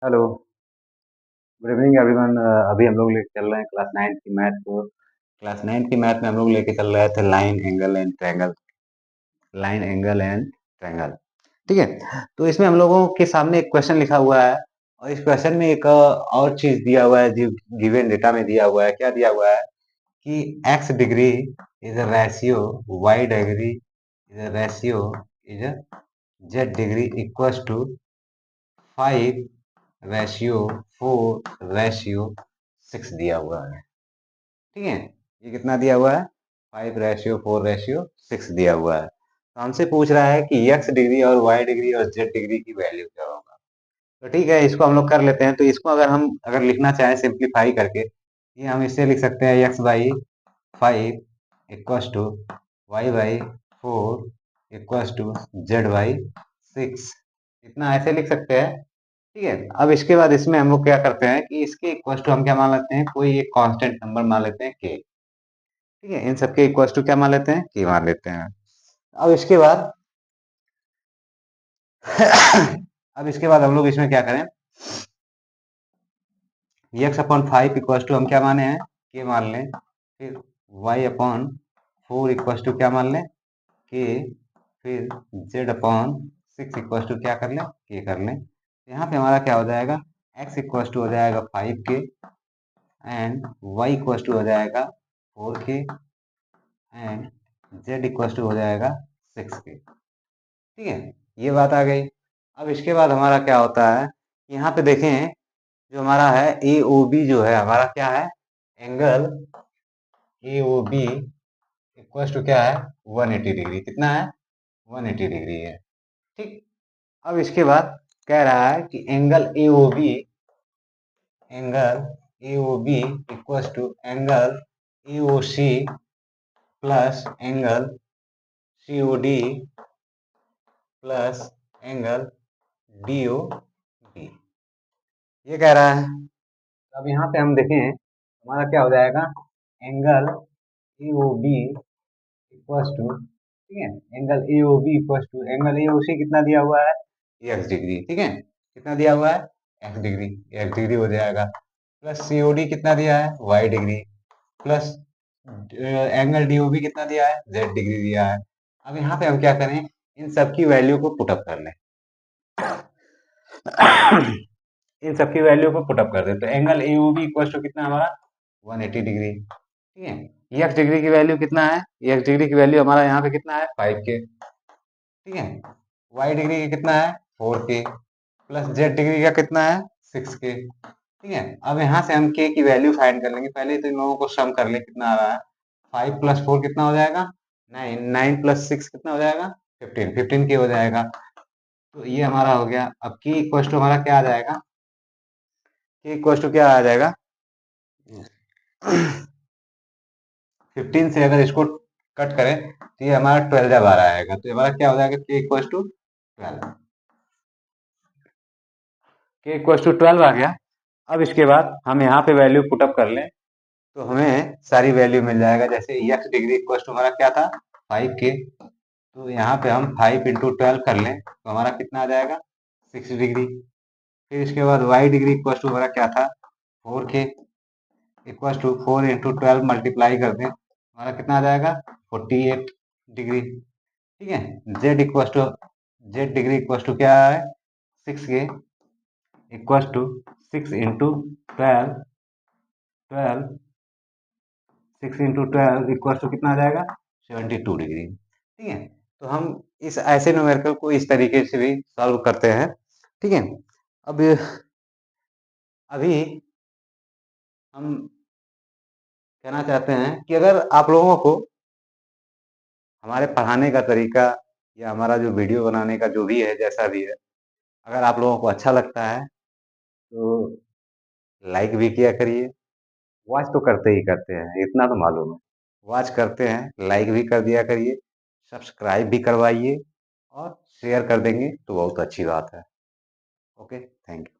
Hello, good evening everyone. अभी हम लोग लेके चल रहे हैं क्लास 9 की मैथ को। क्लास 9 की मैथ में हम लोग लेके चल रहे थे line angle and triangle. Line angle and triangle, ठीक है। तो इसमें हम लोगों के सामने एक क्वेश्चन लिखा हुआ है और इस क्वेश्चन में एक और चीज दिया हुआ है जो गिवन डेटा में दिया हुआ है। क्या दिया हुआ है कि x degree is a ratio, y degree is a ratio, is a z degree equals to 5 ratio 4 ratio 6 दिया हुआ है, ठीक है। ये कितना दिया हुआ है? 5 रेशियो 4 रेशियो 6 दिया हुआ है। तो हमसे पूछ रहा है कि x डिग्री और y डिग्री और z डिग्री की वैल्यू क्या होगा। तो ठीक है, इसको हम लोग कर लेते हैं। तो इसको अगर लिखना चाहें सिंप्लीफाई करके, ये हम इससे लिख सकते हैं x/5 equals to y/4 equals to z/6। इतना ऐसे लिख सकते हैं, ठीक है। अब इसके बाद इसमें हम लोग क्या करते हैं कि इसके इक्वल टू हम क्या मान लेते हैं, कोई एक कांस्टेंट नंबर मान लेते हैं के, ठीक है। इन सबके इक्वल टू क्या मान लेते हैं, के मान लेते हैं। अब इसके बाद अब इसके बाद हम लोग इसमें क्या करें, x/5 इक्वल टू हम क्या माने हैं, के मान लें। फिर y/4 इक्वल टू क्या मान लें, के। फिर z/6 इक्वल टू क्या कर लें, के कर लें। यहाँ पे हमारा क्या हो जाएगा, x इक्वल टू हो जाएगा 5 के एंड y इक्वल टू हो जाएगा 4 के एंड z इक्वल टू हो जाएगा 6 के, ठीक है। ये बात आ गई। अब इसके बाद हमारा क्या होता है, यहाँ पे देखें जो हमारा है ए ओ बी, जो है हमारा क्या है, angle A O B equal to क्या है, 180 डिग्री। कितना है, 180 डिग्री है, ठीक। अब इसके बाद कह रहा है कि angle A O B equal to angle A O C plus angle C O D plus angle D O B, ये कह रहा है। अब यहाँ पे हम देखें हमारा क्या हो जाएगा, angle A O B equal to, ठीक है, angle A O B equal to angle A O C कितना दिया हुआ है, एक्स डिग्री, ठीक है। कितना दिया हुआ है, एक्स डिग्री हो जाएगा। प्लस सी ओ डी कितना दिया है, Y degree. Plus angle D O B कितना दिया है, जेड डिग्री दिया है। अब यहाँ पे हम क्या करें, इन सबकी वैल्यू को पुटअप कर लें। इन सबकी वैल्यू को पुटअप कर दें तो angle A O B equal to कितना हमारा, 180 डिग्री, ठीक है। एक्स डिग्री की वैल्यू कितना है, एक्स डिग्री की वैल्यू हमारा यहाँ पे कितना है, 5 के, ठीक है। वाई डिग्री का कितना है, 4 के। प्लस जेड डिग्री का कितना है, 6 के, ठीक है। अब यहाँ से हम के की वैल्यू फाइंड कर लेंगे। पहले तो इन लोगों को सम कर ले कितना आ रहा है, 5 प्लस 4 कितना हो जाएगा, 9, 9 प्लस 6 कितना हो जाएगा, 15, 15 के हो जाएगा। तो ये हमारा हो गया। अब के इक्वल टू हमारा क्या आ जाएगा, के इक्वल टू क्या आ जाएगा, 15 से अगर इसको कट करें तो ये हमारा 12 जब आ रहा आएगा, तो हमारा क्या हो जाएगा, के इक्वल टू 12, के इक्वल टू 12 आ गया। अब इसके बाद हम यहाँ पे वैल्यू पुटअप कर लें तो हमें सारी वैल्यू मिल जाएगा। जैसे एक्स डिग्री इक्वल टू हमारा क्या था, 5 के। तो यहाँ पे हम 5 इंटू 12 कर लें तो हमारा कितना आ जाएगा, 6 डिग्री। फिर इसके बाद वाई डिग्री इक्वल टू हमारा क्या था, 4 के इक्वल टू 4 इंटू 12 मल्टीप्लाई कर दें हमारा कितना आ जाएगा, 48 डिग्री, ठीक है। Z equal to, Z degree equal to क्या है, 6 के equal to 6 into 12, 12 6 into 12 equal to कितना आ जाएगा, 72 डिग्री, ठीक है। तो हम इस ऐसे न्यूमेरिकल को इस तरीके से भी सॉल्व करते हैं, ठीक है। अब अभी हम कहना चाहते हैं कि अगर आप लोगों को हमारे पढ़ाने का तरीका या हमारा जो वीडियो बनाने का जो भी है, जैसा भी है, अगर आप लोगों को अच्छा लगता है तो लाइक भी किया करिए। वॉच तो करते ही करते हैं, इतना तो मालूम है, वॉच करते हैं, लाइक भी कर दिया करिए, सब्सक्राइब भी करवाइए और शेयर कर देंगे तो बहुत अच्छी बात है। Okay, thank you.